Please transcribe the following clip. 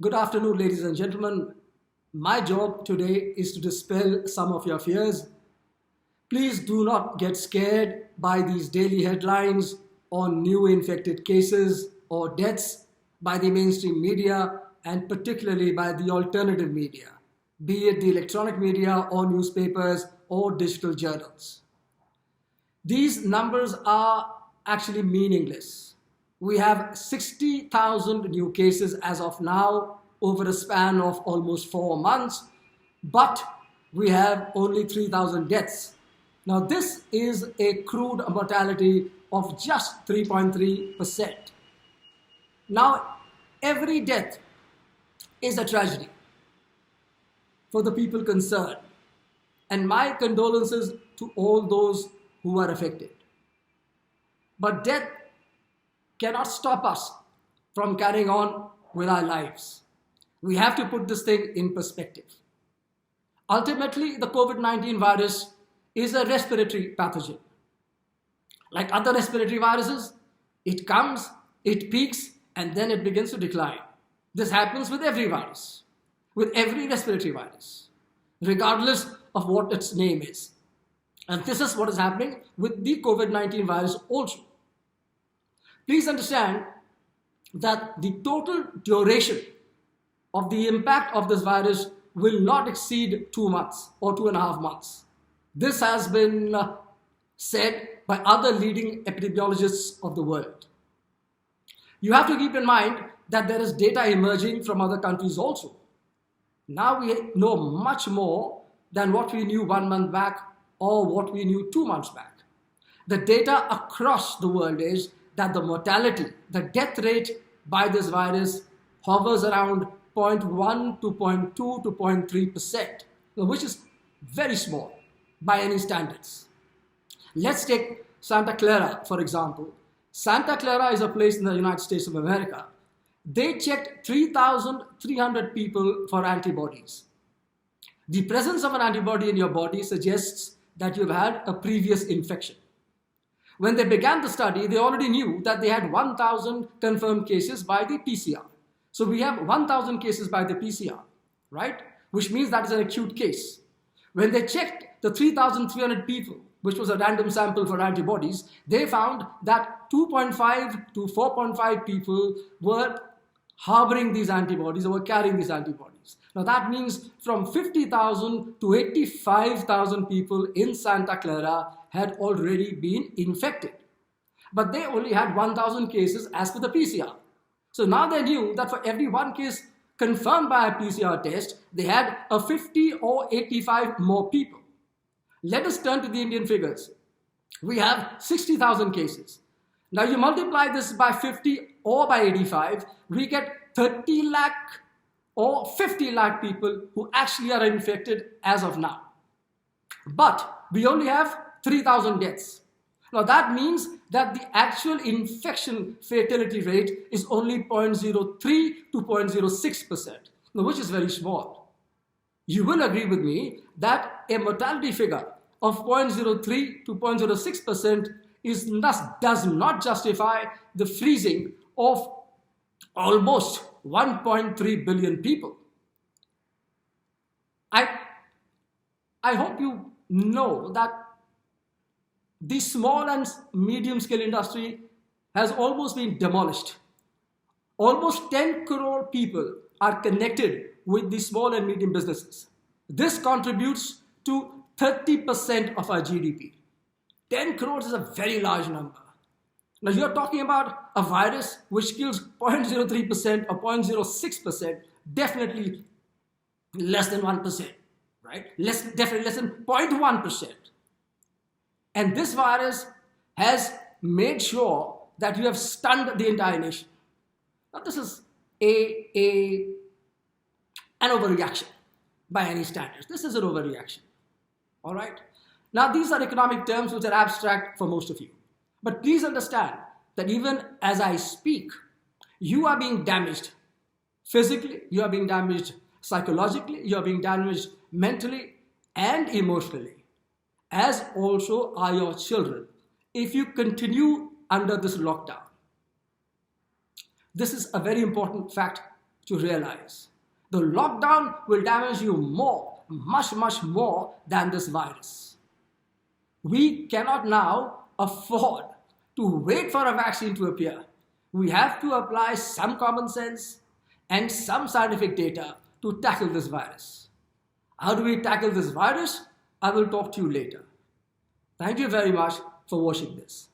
Good afternoon, ladies and gentlemen. My job today is to dispel some of your fears. Please do not get scared by these daily headlines on new infected cases or deaths by the mainstream media and particularly by the alternative media, be it the electronic media or newspapers or digital journals. These numbers are actually meaningless. We have 60,000 new cases as of now over a span of almost 4 months, but we have only 3,000 deaths. Now, this is a crude mortality of just 3.3%. Now, every death is a tragedy for the people concerned, and my condolences to all those who are affected. But death cannot stop us from carrying on with our lives. We have to put this thing in perspective. Ultimately, the COVID-19 virus is a respiratory pathogen. Like other respiratory viruses, it comes, it peaks, and then it begins to decline. This happens with every virus, with every respiratory virus, regardless of what its name is. And this is what is happening with the COVID-19 virus also. Please understand that the total duration of the impact of this virus will not exceed 2 months or 2.5 months. This has been said by other leading epidemiologists of the world. You have to keep in mind that there is data emerging from other countries also. Now we know much more than what we knew 1 month back or what we knew 2 months back. The data across the world is that the mortality, the death rate by this virus hovers around 0.1 to 0.2 to 0.3%, which is very small by any standards. Let's take Santa Clara, for example. Santa Clara is a place in the United States of America. They checked 3,300 people for antibodies. The presence of an antibody in your body suggests that you've had a previous infection. When they began the study, they already knew that they had 1,000 confirmed cases by the PCR. So we have 1,000 cases by the PCR, right? Which means that is an acute case. When they checked the 3,300 people, which was a random sample for antibodies, they found that 2.5 to 4.5 people were harboring these antibodies or were carrying these antibodies. Now that means from 50,000 to 85,000 people in Santa Clara had already been infected. But they only had 1,000 cases as per the PCR. So now they knew that for every one case confirmed by a PCR test, they had a 50 or 85 more people. Let us turn to the Indian figures. We have 60,000 cases. Now you multiply this by 50 or by 85, we get 30 lakh or 50 lakh people who actually are infected as of now. But we only have 3,000 deaths. Now that means that the actual infection fatality rate is only 0.03 to 0.06%, which is very small. You will agree with me that a mortality figure of 0.03 to 0.06% does not justify the freezing of almost 1.3 billion people. I hope you know that the small and medium scale industry has almost been demolished. Almost 10 crore people are connected with the small and medium businesses. This contributes to 30% of our GDP. 10 crores is a very large number. Now you're talking about a virus which kills 0.03% or 0.06%, definitely less than 1%, right? Definitely less than 0.1%. And this virus has made sure that you have stunned the entire nation. Now this is an overreaction by any standards. This is an overreaction. All right? Now these are economic terms which are abstract for most of you. But please understand that even as I speak, you are being damaged physically, you are being damaged psychologically, you are being damaged mentally and emotionally, as also are your children, if you continue under this lockdown. This is a very important fact to realize. The lockdown will damage you more, much, much more than this virus. We cannot now afford to wait for a vaccine to appear. We have to apply some common sense and some scientific data to tackle this virus. How do we tackle this virus? I will talk to you later. Thank you very much for watching this.